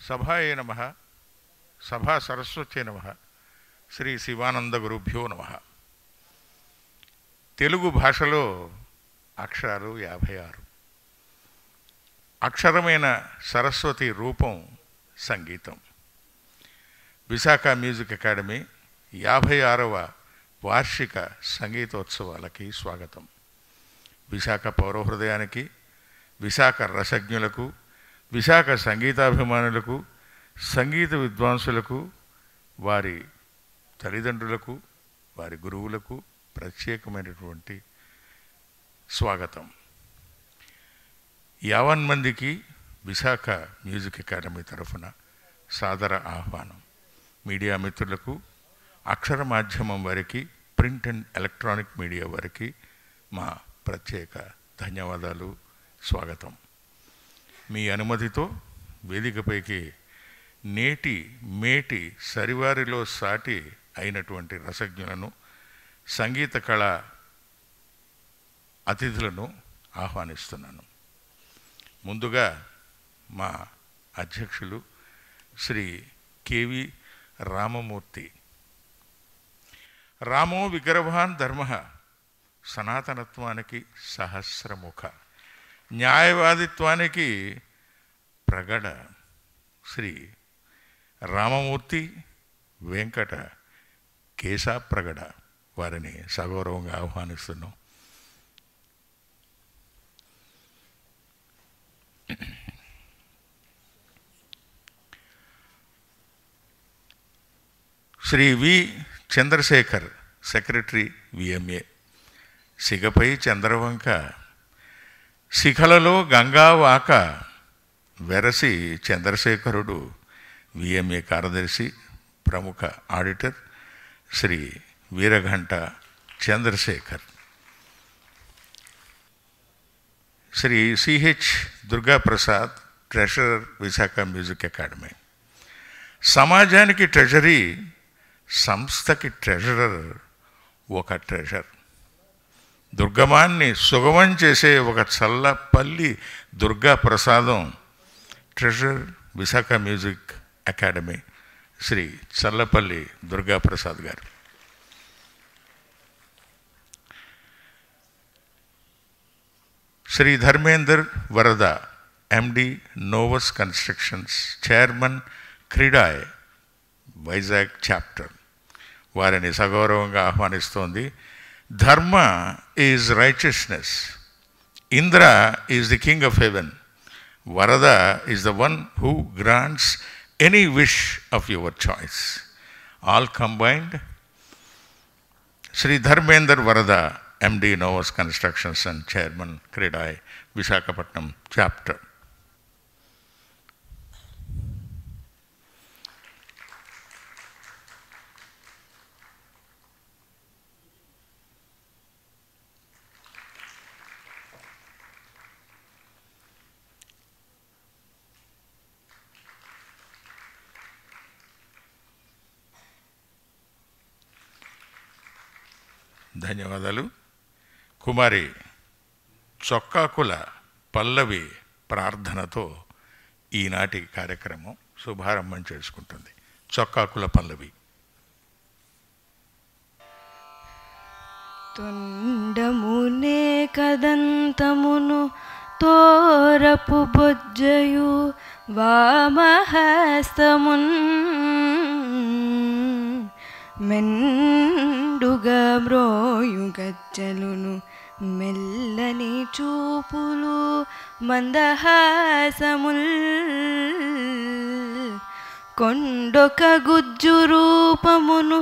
సభాయే నమః, సభా సరస్వత్యై నమః, శ్రీ శివానంద గురుభ్యో నమః. తెలుగు భాషలో అక్షరాలు 56. అక్షరమైన సరస్వతి రూపం సంగీతం. విశాఖ మ్యూజిక్ అకాడమీ 56వ వార్షిక సంగీతోత్సవాలకి స్వాగతం. విశాఖ పౌరహృదయానికి, విశాఖ రసజ్ఞులకు, విశాఖ సంగీతాభిమానులకు, సంగీత విద్వాంసులకు, వారి తల్లిదండ్రులకు, వారి గురువులకు ప్రత్యేకమైనటువంటి స్వాగతం. 50 మందికి విశాఖ మ్యూజిక్ అకాడమీ తరఫున సాదర ఆహ్వానం. మీడియా మిత్రులకు, అక్షర మాధ్యమం వారికి, ప్రింట్ అండ్ ఎలక్ట్రానిక్ మీడియా వారికి మా ప్రత్యేక ధన్యవాదాలు, స్వాగతం. మీ అనుమతితో వేదికపైకి నేటి మేటి సరివారిలో సాటి అయినటువంటి రసజ్ఞులను, సంగీత కళా అతిథులను ఆహ్వానిస్తున్నాను. ముందుగా మా అధ్యక్షులు శ్రీ కెవి రామమూర్తి. రామో విగ్రహాన్ ధర్మ, సనాతనత్వానికి సహస్రముఖ, న్యాయవాదిత్వానికి ప్రగడ శ్రీ రామమూర్తి వెంకట కేశప్రగడ వారిని సగౌరవంగా ఆహ్వానిస్తున్నాం. Shri V Chandrasekhar, secretary VMA. సిగపై చంద్రవంక, శిఖలలో గంగావాక, వెరసి చంద్రశేఖరుడు విఎంఏ కార్యదర్శి, ప్రముఖ auditor Shri Veeraghanta Chandrasekhar. Shri CH Durgaprasad, treasurer Visakha music academy. సమాజానికి ట్రెజరీ, సంస్థకి ట్రెజరర్ ఒక ట్రెజర్. దుర్గమాన్ని సుగమం చేసే ఒక చల్లపల్లి దుర్గా ప్రసాదం, treasurer Visakha music academy Shri Challapalli Durgaprasad గారు. Shri Dharmender Varada, MD Novus constructions, chairman CREDAI Vizag chapter వారిని సగౌరవంగా ఆహ్వానిస్తోంది. Dharma is righteousness, Indra is the king of heaven, Varada is the one who grants any wish of your choice, all combined. Shri Dharmender Varada, MD Novus constructions and chairman CREDAI Visakhapatnam chapter. ధన్యవాదాలు. కుమారి చొక్కాకుల పల్లవి ప్రార్థనతో ఈనాటి కార్యక్రమం శుభారంభం చేసుకుంటుంది. చొక్కాకుల పల్లవి. తొండమునే కదంతమును తోరపు బొజ్జయు వామహస్తమున్ మెండుగా మ్రోయు గజ్జలును మెల్లని చూపులు మందహాసముల్ కొండొక గుజ్జు రూపమును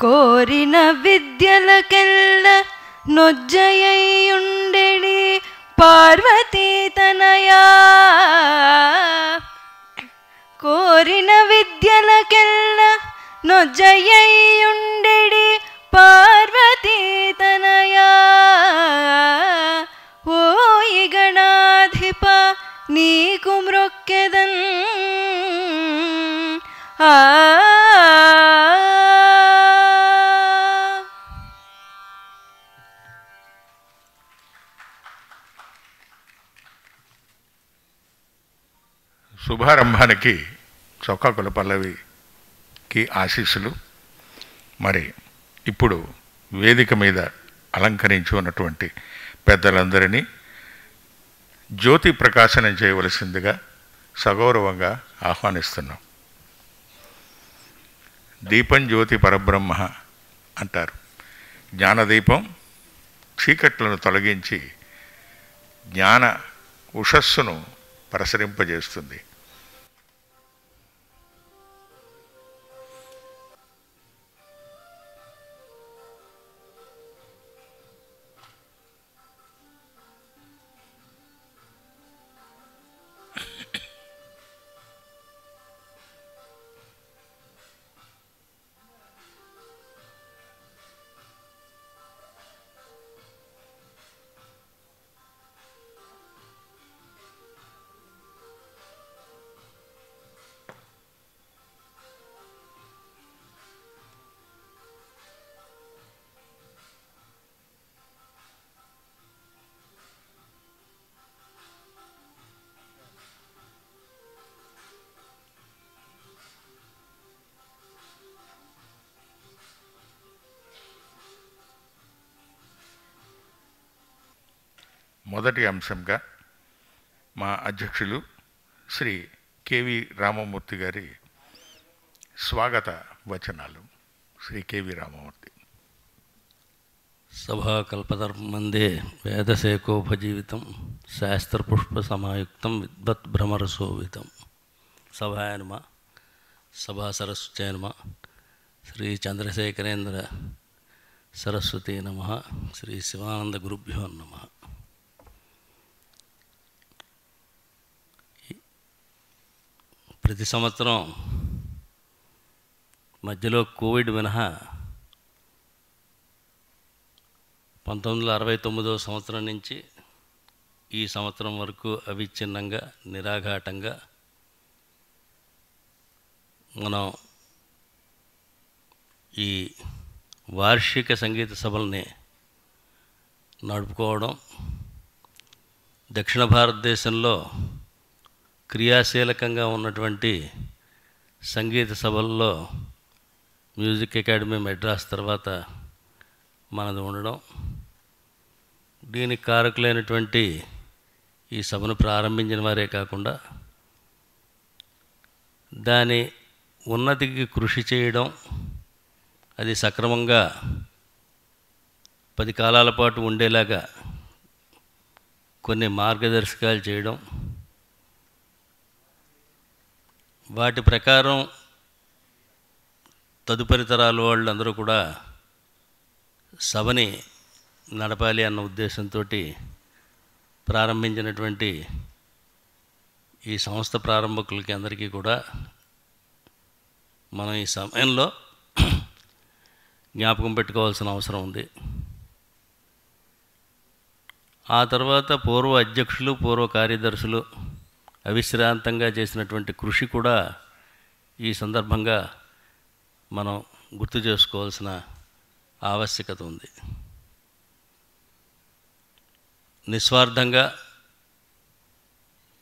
కోరిన విద్యలకెల్ల నొజ్జయ్యుండెడి పార్వతీ తనయా, కోరిన విద్యలకెల్ల నొజ్జయ్యుండెడి పార్వతీ తనయా. ఓయి గణాధిప నీకు మ్రొక్కెదన్, ఆ శుభారంభానికి చొక్కాకుల పల్లవికి ఆశీస్సులు. మరి ఇప్పుడు వేదిక మీద అలంకరించి ఉన్నటువంటి పెద్దలందరినీ జ్యోతి ప్రకాశనం చేయవలసిందిగా సగౌరవంగా ఆహ్వానిస్తున్నాం. దీపం జ్యోతి పరబ్రహ్మ అంటారు. జ్ఞానదీపం చీకట్లను తొలగించి జ్ఞాన ఉషస్సును ప్రసరింపజేస్తుంది. మొదటి అంశంగా మా అధ్యక్షులు శ్రీ కెవి రామమూర్తి గారి స్వాగత వచనాలు. శ్రీ కెవి రామమూర్తి. సభాకల్పధర్మందే వేదశేఖోపజీవితం శాస్త్రపుష్పసమాయుక్తం విద్వద్భ్రమరశోభితం. సభాయ నమః. సభా సరస్వత్యై నమః. శ్రీ చంద్రశేఖరేంద్ర సరస్వతీ నమః. శ్రీ శివానంద గురుభ్యో నమః. ప్రతి సంవత్సరం మధ్యలో కోవిడ్ మినహా 1969వ సంవత్సరం నుంచి ఈ సంవత్సరం వరకు అవిచ్ఛిన్నంగా నిరాఘాటంగా మనం ఈ వార్షిక సంగీత సభల్ని నడుపుకోవడం, దక్షిణ భారతదేశంలో క్రియాశీలకంగా ఉన్నటువంటి సంగీత సభల్లో మ్యూజిక్ అకాడమీ మెడ్రాస్ తర్వాత మనది ఉండడం, దీనికి కారకులైనటువంటి ఈ సభను ప్రారంభించిన వారే కాకుండా దాని ఉన్నతికి కృషి చేయడం, అది సక్రమంగా 10 కాలాల పాటు ఉండేలాగా కొన్ని మార్గదర్శకాలు చేయడం, వాటి ప్రకారం తదుపరి తరాల వాళ్ళందరూ కూడా సభని నడపాలి అన్న ఉద్దేశంతో ప్రారంభించినటువంటి ఈ సంస్థ ప్రారంభకులకి అందరికీ కూడా మనం ఈ సమయంలో జ్ఞాపకం పెట్టుకోవాల్సిన అవసరం ఉంది. ఆ తర్వాత పూర్వ అధ్యక్షులు, పూర్వ కార్యదర్శులు అవిశ్రాంతంగా చేసినటువంటి కృషి కూడా ఈ సందర్భంగా మనం గుర్తు చేసుకోవాల్సిన ఆవశ్యకత ఉంది. నిస్వార్థంగా,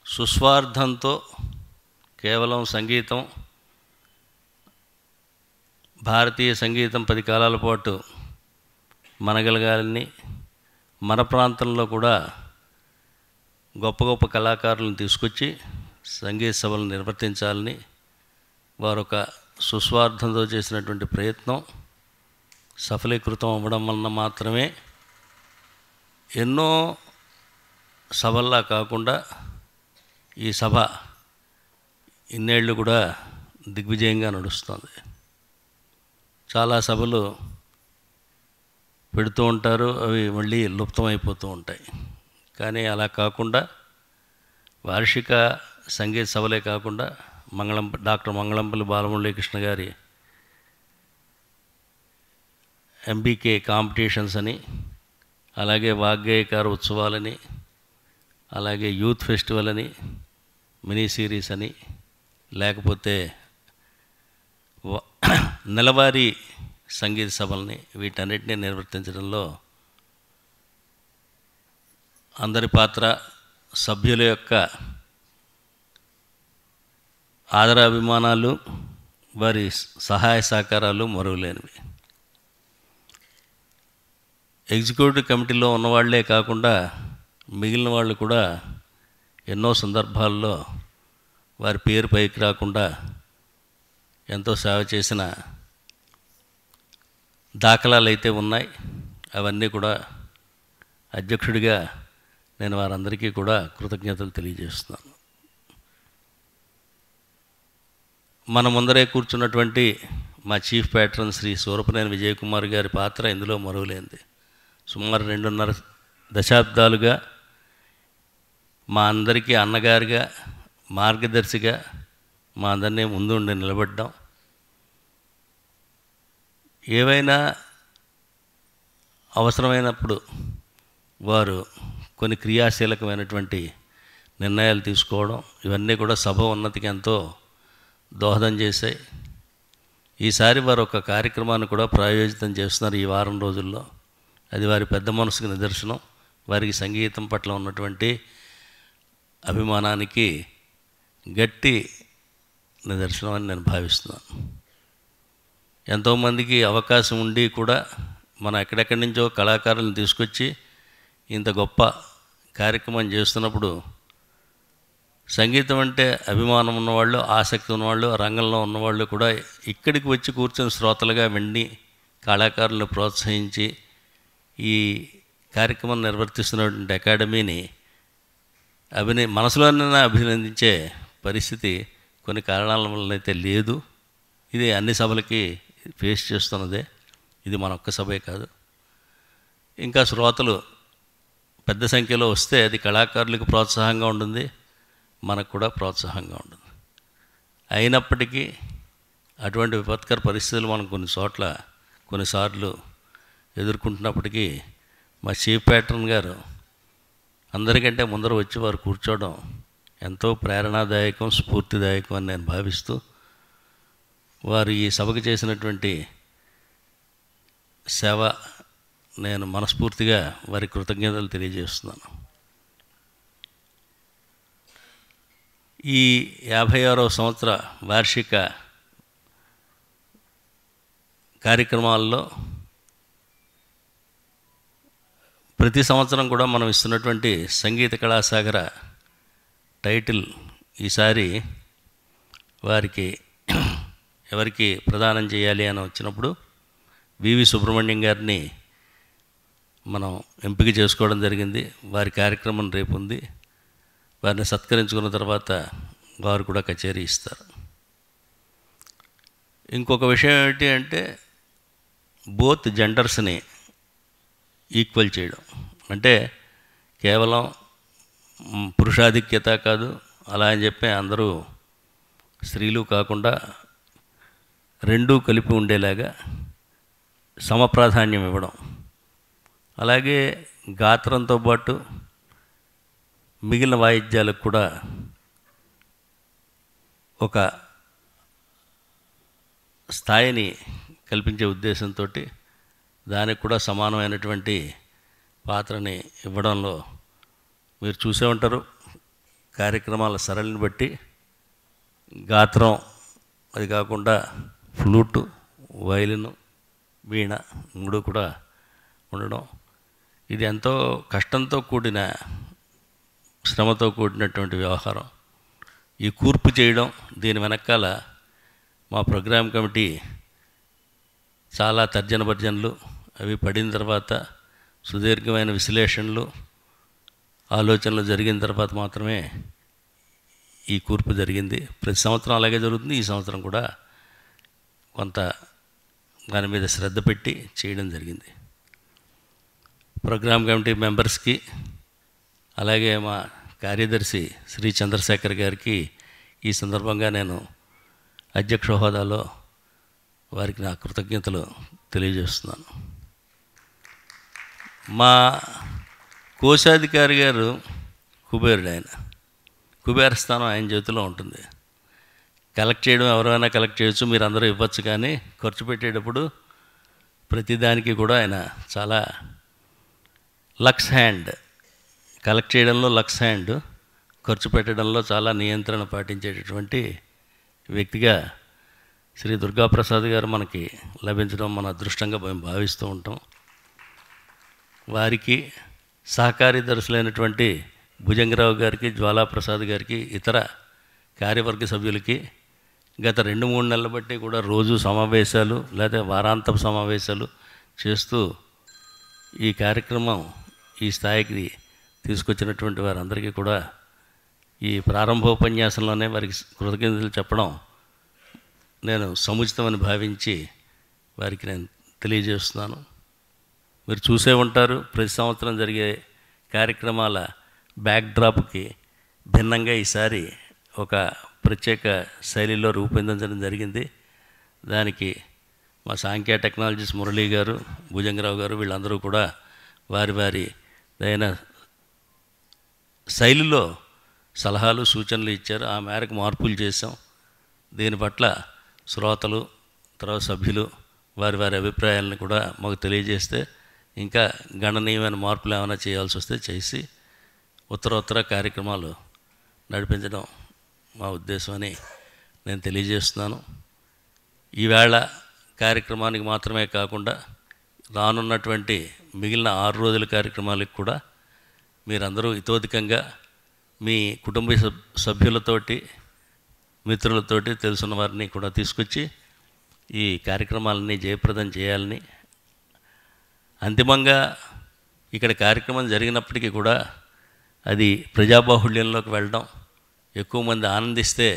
సుస్వార్థంతో కేవలం సంగీతం, భారతీయ సంగీతం 10 కాలాల పాటు మనగలగాలని, మన ప్రాంతంలో కూడా గొప్ప గొప్ప కళాకారులను తీసుకొచ్చి సంగీత సభలు నిర్వర్తించాలని వారొక సుస్వార్థంతో చేసినటువంటి ప్రయత్నం సఫలీకృతం అవ్వడం వలన మాత్రమే ఎన్నో సభల్లా కాకుండా ఈ సభ ఇన్నేళ్ళు కూడా దిగ్విజయంగా నడుస్తుంది. చాలా సభలు పెడుతూ ఉంటారు, అవి మళ్ళీ లుప్తమైపోతూ ఉంటాయి. కానీ అలా కాకుండా వార్షిక సంగీత సభలే కాకుండా డాక్టర్ మంగళంపల్లి బాలమురళీకృష్ణ గారి ఎంబీకే కాంపిటీషన్స్ అని, అలాగే వాగ్గేయకార ఉత్సవాలని, అలాగే యూత్ ఫెస్టివల్ అని, మినీ సిరీస్ అని, లేకపోతే నెలవారీ సంగీత సభల్ని, వీటన్నిటినీ నిర్వర్తించడంలో అందరి పాత్ర, సభ్యుల యొక్క ఆదరాభిమానాలు, వారి సహాయ సహకారాలు మరువలేనివి. ఎగ్జిక్యూటివ్ కమిటీలో ఉన్నవాళ్లే కాకుండా మిగిలిన వాళ్ళు కూడా ఎన్నో సందర్భాల్లో వారి పేరు పైకి రాకుండా ఎంతో సేవ చేసిన దాఖలాలు అయితే ఉన్నాయి. అవన్నీ కూడా అధ్యక్షుడిగా నేను వారందరికీ కూడా కృతజ్ఞతలు తెలియజేస్తున్నాను. మన ముందరే కూర్చున్నటువంటి మా చీఫ్ ప్యాట్రన్ శ్రీ సూరపనేని విజయ్ కుమార్ గారి పాత్ర ఇందులో మరువలేనిది. సుమారు 2.5 దశాబ్దాలుగా మా అందరికీ అన్నగారిగా, మార్గదర్శిగా మా అందరినీ ముందుండి నిలబడ్డాం. ఏవైనా అవసరమైనప్పుడు వారు కొన్ని క్రియాశీలకమైనటువంటి నిర్ణయాలు తీసుకోవడం, ఇవన్నీ కూడా సభ ఉన్నతికి ఎంతో దోహదం చేశాయి. ఈసారి వారు ఒక కార్యక్రమాన్ని కూడా ప్రాయోజితం చేస్తున్నారు ఈ వారం రోజుల్లో. అది వారి పెద్ద మనసుకు నిదర్శనం, వారికి సంగీతం పట్ల ఉన్నటువంటి అభిమానానికి గట్టి నిదర్శనం అని నేను భావిస్తున్నాను. ఎంతోమందికి అవకాశం ఉండి కూడా మనం ఎక్కడెక్కడి నుంచో కళాకారులను తీసుకొచ్చి ఇంత గొప్ప కార్యక్రమం చేస్తున్నప్పుడు సంగీతం అంటే అభిమానం ఉన్నవాళ్ళు, ఆసక్తి ఉన్నవాళ్ళు, రంగంలో ఉన్నవాళ్ళు కూడా ఇక్కడికి వచ్చి కూర్చొని శ్రోతలుగా వెండి కళాకారులను ప్రోత్సహించి ఈ కార్యక్రమం నిర్వర్తిస్తున్నటువంటి అకాడమీని మనసులోనే అభినందించే పరిస్థితి కొన్ని కారణాల వల్ల అయితే లేదు. ఇది అన్ని సభలకి ఫేస్ చేస్తున్నదే, ఇది మన ఒక్క సభే కాదు. ఇంకా శ్రోతలు పెద్ద సంఖ్యలో వస్తే అది కళాకారులకు ప్రోత్సాహంగా ఉంటుంది, మనకు కూడా ప్రోత్సాహంగా ఉంటుంది. అయినప్పటికీ అటువంటి విపత్కర పరిస్థితులు మనం కొన్నిసార్లు ఎదుర్కొంటున్నప్పటికీ మా చీఫ్ ప్యాట్రన్ గారు అందరికంటే ముందర వచ్చి వారు కూర్చోవడం ఎంతో ప్రేరణాదాయకం, స్ఫూర్తిదాయకం అని నేను భావిస్తూ, వారు ఈ సభకు చేసినటువంటి సేవ నేను మనస్ఫూర్తిగా వారి కృతజ్ఞతలు తెలియజేస్తున్నాను. ఈ 56వ సంవత్సర వార్షిక కార్యక్రమాల్లో ప్రతి సంవత్సరం కూడా మనం ఇస్తున్నటువంటి సంగీత కళాసాగర టైటిల్ ఈసారి వారికి ఎవరికి ప్రదానం చేయాలి అని వచ్చినప్పుడు వివి సుబ్రహ్మణ్యం గారిని మనం ఎంపిక చేసుకోవడం జరిగింది. వారి కార్యక్రమం రేపు ఉంది. వారిని సత్కరించుకున్న తర్వాత వారు కూడా కచేరీ ఇస్తారు. ఇంకొక విషయం ఏంటి అంటే బోత్ జెండర్స్ని ఈక్వల్ చేయడం. అంటే కేవలం పురుషాధిక్యత కాదు, అలా అని చెప్పి అందరూ స్త్రీలు కాకుండా రెండూ కలిపి ఉండేలాగా సమప్రాధాన్యం ఇవ్వడం. అలాగే గాత్రంతో పాటు మిగిలిన వాయిద్యాలకు కూడా ఒక స్థాయిని కల్పించే ఉద్దేశంతో దానికి కూడా సమానమైనటువంటి పాత్రని ఇవ్వడంలో మీరు చూసే ఉంటారు. కార్యక్రమాల సరళిని బట్టి గాత్రం, అది కాకుండా ఫ్లూటు, వయలిను, వీణ 3 కూడా ఉండడం, ఇది ఎంతో కష్టంతో కూడిన, శ్రమతో కూడినటువంటి వ్యవహారం. ఈ కూర్పు చేయడం, దీని వెనకాల మా ప్రోగ్రామ్ కమిటీ చాలా తర్జన భర్జనలు అవి పడిన తర్వాత, సుదీర్ఘమైన విశ్లేషణలు, ఆలోచనలు జరిగిన తర్వాత మాత్రమే ఈ కూర్పు జరిగింది. ప్రతి సంవత్సరం అలాగే జరుగుతుంది. ఈ సంవత్సరం కూడా కొంత దాని మీద శ్రద్ధ పెట్టి చేయడం జరిగింది. ప్రోగ్రామ్ కమిటీ మెంబర్స్కి, అలాగే మా కార్యదర్శి శ్రీ చంద్రశేఖర్ గారికి ఈ సందర్భంగా నేను అధ్యక్ష హోదాలో వారికి నా కృతజ్ఞతలు తెలియజేస్తున్నాను. మా కోశాధికారి గారు కుబేరుడు. కుబేర స్థానం ఆయన చేతిలో ఉంటుంది. కలెక్ట్ చేయడం ఎవరైనా కలెక్ట్ చేయొచ్చు, మీరు అందరూ ఇవ్వచ్చు, కానీ ఖర్చు పెట్టేటప్పుడు ప్రతిదానికి కూడా ఆయన చాలా లక్స్ హ్యాండ్. కలెక్ట్ చేయడంలో లక్స్ హ్యాండ్, ఖర్చు పెట్టడంలో చాలా నియంత్రణ పాటించేటటువంటి వ్యక్తిగా శ్రీ దుర్గాప్రసాద్ గారు మనకి లభించడం మన అదృష్టంగా మేము భావిస్తూ ఉంటాం. వారికి సహకారి దర్శులైనటువంటి భుజంగరావు గారికి, జ్వాలాప్రసాద్ గారికి, ఇతర కార్యవర్గ సభ్యులకి గత 2-3 నెలల బట్టి కూడా రోజు సమావేశాలు లేదా వారాంతపు సమావేశాలు చేస్తూ ఈ కార్యక్రమం ఈ స్థాయికి తీసుకొచ్చినటువంటి వారందరికీ కూడా ఈ ప్రారంభోపన్యాసంలోనే వారికి కృతజ్ఞతలు చెప్పడం నేను సముచితమని భావించి వారికి నేను తెలియజేస్తున్నాను. మీరు చూసే ఉంటారు, ప్రతి సంవత్సరం జరిగే కార్యక్రమాల బ్యాక్డ్రాప్కి భిన్నంగా ఈసారి ఒక ప్రత్యేక శైలిలో రూపొందించడం జరిగింది. దానికి మా సాంఖ్య టెక్నాలజీస్ మురళీ గారు, భుజంగరావు గారు వీళ్ళందరూ కూడా వారి వారి అయిన శైలిలో సలహాలు సూచనలు ఇచ్చారు. ఆ మేరకు మార్పులు చేసాం. దీని పట్ల శ్రోతలు, తర్వాత సభ్యులు వారి వారి అభిప్రాయాలను కూడా మాకు తెలియజేస్తే ఇంకా గణనీయమైన మార్పులు ఏమైనా చేయాల్సి వస్తే చేసి ఉత్తరోత్తర కార్యక్రమాలు నడిపించడం మా ఉద్దేశం అని నేను తెలియజేస్తున్నాను. ఈవేళ కార్యక్రమానికి మాత్రమే కాకుండా రానున్నటువంటి మిగిలిన 6 రోజుల కార్యక్రమాలకు కూడా మీరందరూ ఇతోధికంగా మీ కుటుంబ సభ్యులతోటి, మిత్రులతోటి, తెలుసున్న వారిని కూడా తీసుకొచ్చి ఈ కార్యక్రమాలని జయప్రదం చేయాలని, అంతిమంగా ఇక్కడ కార్యక్రమం జరిగినప్పటికీ కూడా అది ప్రజాబాహుళ్యంలోకి వెళ్ళడం, ఎక్కువ మంది ఆనందిస్తే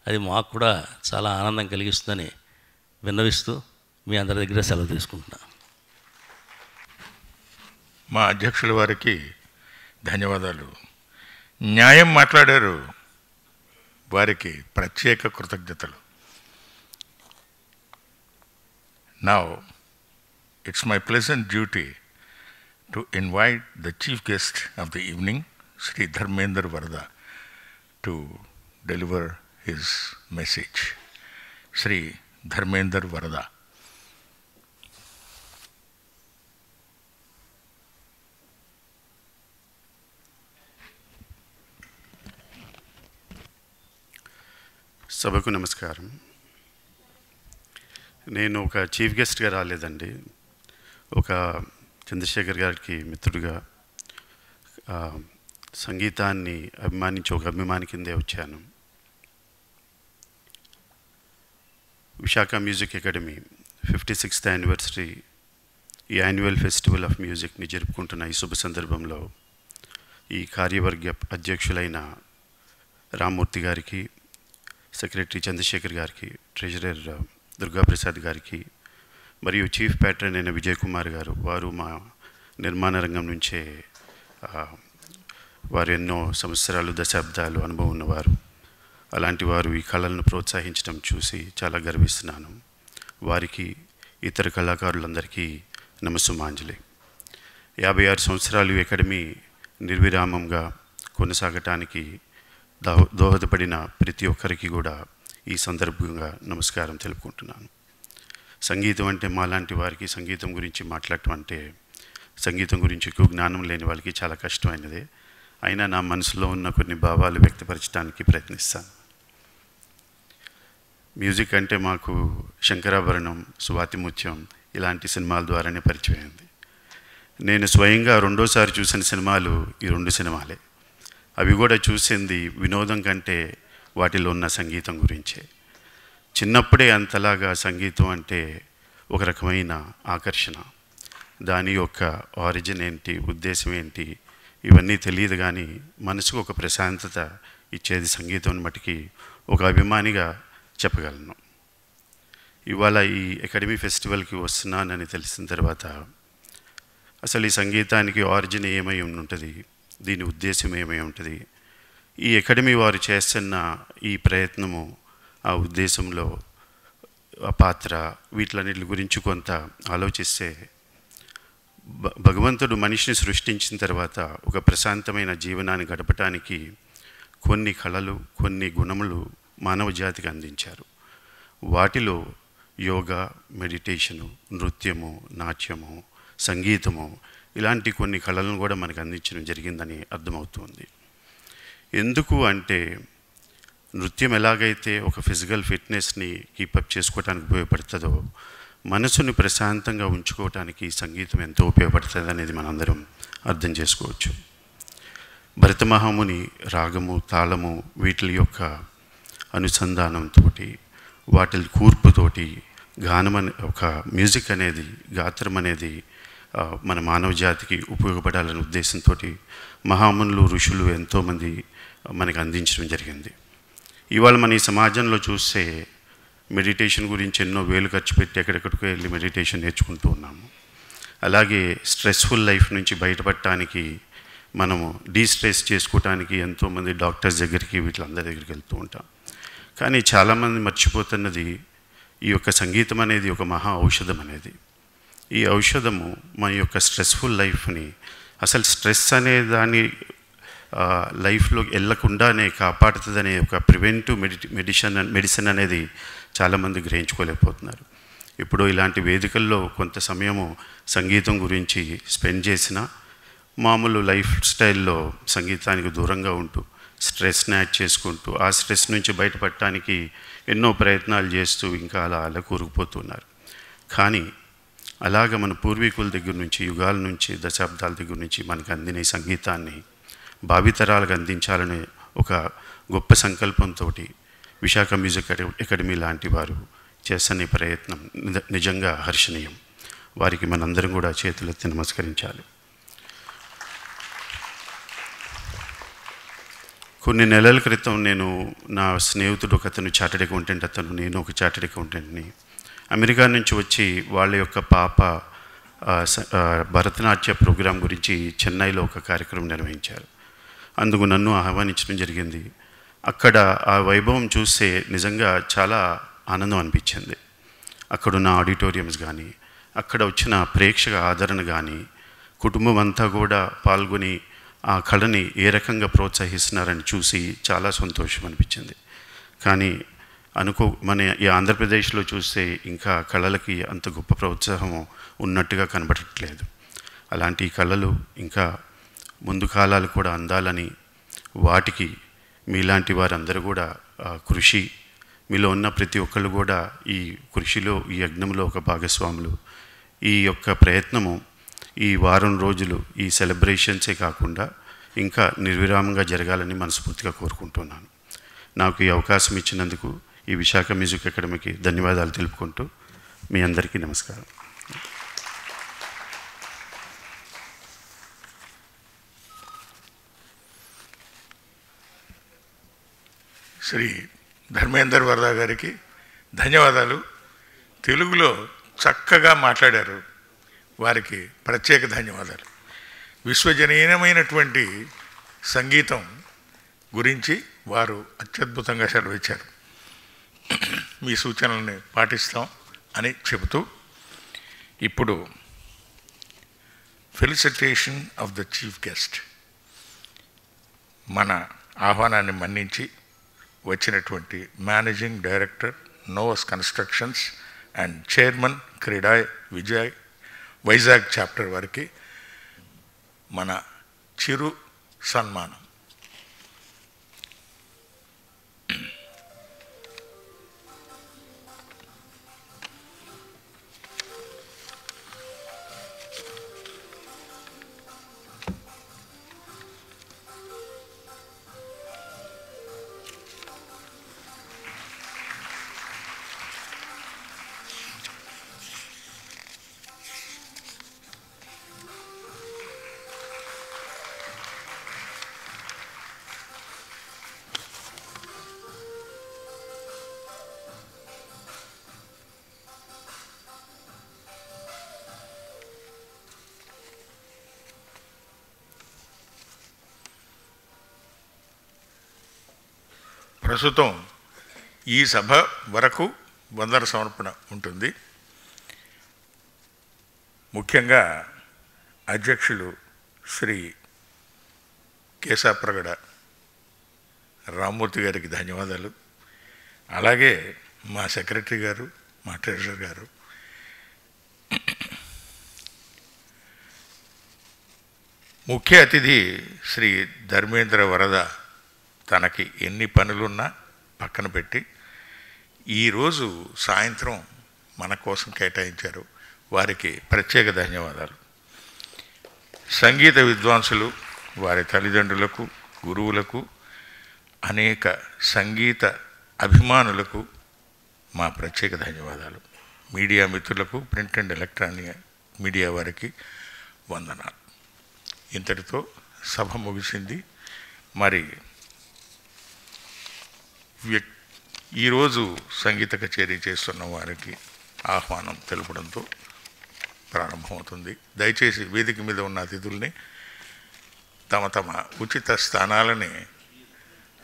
అది మాకు కూడా చాలా ఆనందం కలిగిస్తుందని విన్నవిస్తూ మీ అందరి దగ్గర సెలవు తీసుకుంటున్నాను. మా అధ్యక్షుల వారికి ధన్యవాదాలు. న్యాయం మాట్లాడారు, వారికి ప్రత్యేక కృతజ్ఞతలు. Now it's my pleasant duty to invite the chief guest of the evening, Sri Dharmendra Varada, to deliver his message. Sri Dharmendra Varada. సభకు నమస్కారం. నేను ఒక చీఫ్ గెస్ట్గా రాలేదండి, ఒక చంద్రశేఖర్ గారికి మిత్రుడిగా, సంగీతాన్ని అభిమానించి ఒక అభిమాని కిందే వచ్చాను. Visakha music academy 56th anniversary, ఈ యాన్యువల్ ఫెస్టివల్ ఆఫ్ మ్యూజిక్ని జరుపుకుంటున్న ఈ శుభ సందర్భంలో ఈ కార్యవర్గ అధ్యక్షులైన రామ్మూర్తి గారికి, సెక్రటరీ చంద్రశేఖర్ గారికి, ట్రెజరర్ దుర్గాప్రసాద్ గారికి, మరియు చీఫ్ ప్యాట్రన్ అయిన విజయ్ కుమార్ గారు, వారు మా నిర్మాణ రంగం నుంచే వారు ఎన్నో సంవత్సరాలు, దశాబ్దాలు అనుభవం ఉన్నవారు. అలాంటి వారు ఈ కళలను ప్రోత్సహించడం చూసి చాలా గర్విస్తున్నాను. వారికి, ఇతర కళాకారులందరికీ నమస్సుమాంజలి. 56 సంవత్సరాలు అకాడమీ నిర్విరామంగా కొనసాగటానికి దోహదపడిన ప్రతి ఒక్కరికి కూడా ఈ సందర్భంగా నమస్కారం తెలుపుకుంటున్నాను. సంగీతం అంటే మాలాంటి వారికి సంగీతం గురించి మాట్లాడటం అంటే, సంగీతం గురించి ఎక్కువ జ్ఞానం లేని వాళ్ళకి చాలా కష్టమైనదే. అయినా నా మనసులో ఉన్న కొన్ని భావాలు వ్యక్తపరచడానికి ప్రయత్నిస్తాను. మ్యూజిక్ అంటే మాకు శంకరాభరణం, స్వాతిముత్యం ఇలాంటి సినిమాల ద్వారానే పరిచయం అయింది. నేను స్వయంగా 2వ సారి చూసిన సినిమాలు ఈ 2 సినిమాలే. అవి కూడా చూసింది వినోదం కంటే వాటిలో ఉన్న సంగీతం గురించే. చిన్నప్పుడే అంతలాగా సంగీతం అంటే ఒక రకమైన ఆకర్షణ, దాని యొక్క ఆరిజిన్ ఏంటి, ఉద్దేశం ఏంటి, ఇవన్నీ తెలియదు. కానీ మనసుకు ఒక ప్రశాంతత ఇచ్చేది సంగీతం మటుకి ఒక అభిమానిగా చెప్పగలను. ఇవాళ ఈ అకాడమీ ఫెస్టివల్కి వస్తున్నానని తెలిసిన తర్వాత అసలు ఈ సంగీతానికి ఆరిజిన్ ఏమై ఉంటుంది, దీని ఉద్దేశం ఏమై ఉంటుంది, ఈ అకాడమీ వారు చేస్తున్న ఈ ప్రయత్నము, ఆ ఉద్దేశంలో ఆ పాత్ర, వీటిలన్నిటి గురించి కొంత ఆలోచిస్తే భగవంతుడు మనిషిని సృష్టించిన తర్వాత ఒక ప్రశాంతమైన జీవనాన్ని గడపటానికి కొన్ని కళలు, కొన్ని గుణములు మానవ జాతికి అందించారు. వాటిలో యోగా, మెడిటేషను, నృత్యము, నాట్యము, సంగీతము ఇలాంటి కొన్ని కళలను కూడా మనకు అందించడం జరిగిందని అర్థమవుతుంది. ఎందుకు అంటే నృత్యం ఎలాగైతే ఒక ఫిజికల్ ఫిట్నెస్ని కీపప్ చేసుకోవడానికి ఉపయోగపడుతుందో, మనసుని ప్రశాంతంగా ఉంచుకోవటానికి సంగీతం ఎంతో ఉపయోగపడుతుంది అనేది మనందరం అర్థం చేసుకోవచ్చు. భరతమహాముని రాగము, తాళము వీటి యొక్క అనుసంధానంతో, వాటి కూర్పుతోటి గానం ఒక మ్యూజిక్ అనేది, గాత్రం అనేది మన మానవ జాతికి ఉపయోగపడాలనే ఉద్దేశంతో మహామునులు, ఋషులు ఎంతోమంది మనకు అందించడం జరిగింది. ఇవాళ మన ఈ సమాజంలో చూస్తే మెడిటేషన్ గురించి ఎన్నో వేలు ఖర్చు పెట్టి ఎక్కడెక్కడికో వెళ్ళి మెడిటేషన్ నేర్చుకుంటూ ఉన్నాము. అలాగే స్ట్రెస్ఫుల్ లైఫ్ నుంచి బయటపడటానికి, మనము డీస్ట్రెస్ చేసుకోవటానికి ఎంతోమంది డాక్టర్స్ దగ్గరికి, వీళ్ళందరి దగ్గరికి వెళ్తూ ఉంటాం. కానీ చాలామంది మర్చిపోతున్నది ఈ యొక్క సంగీతం అనేది ఒక మహా ఔషధం అనేది. ఈ ఔషధము మన యొక్క స్ట్రెస్ఫుల్ లైఫ్ని, అసలు స్ట్రెస్ అనే దాని లైఫ్లో వెళ్ళకుండానే కాపాడుతుందనే ఒక ప్రివెంటివ్ మెడిసిన్ అనేది చాలామంది గ్రహించుకోలేకపోతున్నారు. ఇప్పుడు ఇలాంటి వేదికల్లో కొంత సమయము సంగీతం గురించి స్పెండ్ చేసిన, మామూలు లైఫ్ స్టైల్లో సంగీతానికి దూరంగా ఉంటూ స్ట్రెస్ని యాడ్ చేసుకుంటూ ఆ స్ట్రెస్ నుంచి బయటపడటానికి ఎన్నో ప్రయత్నాలు చేస్తూ ఇంకా అలా కూరుకుపోతున్నారు. కానీ అలాగ మన పూర్వీకుల దగ్గర నుంచి, యుగాల నుంచి, దశాబ్దాల దగ్గర నుంచి మనకు అందిన ఈ సంగీతాన్ని భావితరాలకు అందించాలనే ఒక గొప్ప సంకల్పంతో విశాఖ మ్యూజిక్ అకాడమీ లాంటి వారు చేస్తున్న ప్రయత్నం నిజంగా హర్షణీయం. వారికి మనందరం కూడా చేతులెత్తి నమస్కరించాలి. కొన్ని నెలల క్రితం నేను, నా స్నేహితుడు ఒక అతను చార్టెడ్ అకౌంటెంట్, నేను ఒక చార్టెడ్ అకౌంటెంట్ని, అమెరికా నుంచి వచ్చి వాళ్ళ యొక్క పాప భరతనాట్య ప్రోగ్రాం గురించి చెన్నైలో ఒక కార్యక్రమం నిర్వహించారు. అందుకు నన్ను ఆహ్వానించడం జరిగింది. అక్కడ ఆ వైభవం చూస్తే నిజంగా చాలా ఆనందం అనిపించింది. అక్కడున్న ఆడిటోరియంస్ కానీ, అక్కడ వచ్చిన ప్రేక్షక ఆదరణ కానీ, కుటుంబం అంతా కూడా పాల్గొని ఆ కళని ఏ రకంగా ప్రోత్సహిస్తున్నారని చూసి చాలా సంతోషం అనిపించింది. కానీ మన ఈ ఆంధ్రప్రదేశ్లో చూస్తే ఇంకా కళలకి అంత గొప్ప ప్రోత్సాహం ఉన్నట్టుగా కనబడట్లేదు. అలాంటి కళలు ఇంకా ముందు కాలాలు కూడా అందాలని, వాటికి మీలాంటి వారందరూ కూడా కృషి, మీలో ఉన్న ప్రతి ఒక్కళ్ళు కూడా ఈ కృషిలో, ఈ యజ్ఞంలో ఒక భాగస్వాములు. ఈ యొక్క ప్రయత్నము ఈ వారం రోజులు ఈ సెలబ్రేషన్సే కాకుండా ఇంకా నిర్విరామంగా జరగాలని మనస్ఫూర్తిగా కోరుకుంటున్నాను. నాకు ఈ అవకాశం ఇచ్చినందుకు ఈ విశాఖ మ్యూజిక్ అకాడమీకి ధన్యవాదాలు తెలుపుకుంటూ మీ అందరికీ నమస్కారం. శ్రీ ధర్మేందర్ వరద గారికి ధన్యవాదాలు. తెలుగులో చక్కగా మాట్లాడారు, వారికి ప్రత్యేక ధన్యవాదాలు. విశ్వజనీయమైనటువంటి సంగీతం గురించి వారు అత్యద్భుతంగా సెలవిచ్చారు. మీ సూచనల్ని పాటిస్తాం అని చెబుతూ, ఇప్పుడు felicitation of the chief guest, మన ఆహ్వానాన్ని మన్నించి వచ్చినటువంటి managing director Novus constructions and chairman CREDAI Vijay Vizag chapter వారికి మన చిరు సన్మానం. ప్రస్తుతం ఈ సభ వరకు వందన సమర్పణ ఉంటుంది. ముఖ్యంగా అధ్యక్షులు శ్రీ కేశాప్రగడ రామ్మూర్తి గారికి ధన్యవాదాలు. అలాగే మా సెక్రటరీ గారు, మా ట్రెజరర్ గారు, ముఖ్య అతిథి శ్రీ ధర్మేంద్ర వరద, తనకి ఎన్ని పనులున్నా పక్కన పెట్టి ఈరోజు సాయంత్రం మన కోసం కేటాయించారు. వారికి ప్రత్యేక ధన్యవాదాలు. సంగీత విద్వాంసులు, వారి తల్లిదండ్రులకు, గురువులకు, అనేక సంగీత అభిమానులకు మా ప్రత్యేక ధన్యవాదాలు. మీడియా మిత్రులకు, ప్రింట్ అండ్ ఎలక్ట్రానిక్ మీడియా వారికి వందనాలు. ఇంతటితో సభ ముగిసింది. మరి ఈరోజు సంగీత కచేరీ చేస్తున్న వారికి ఆహ్వానం తెలపడంతో ప్రారంభమవుతుంది. దయచేసి వేదిక మీద ఉన్న అతిథుల్ని తమ తమ ఉచిత స్థానాలని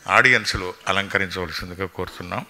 ఆడియన్స్లో అలంకరించవలసిందిగా కోరుతున్నాం.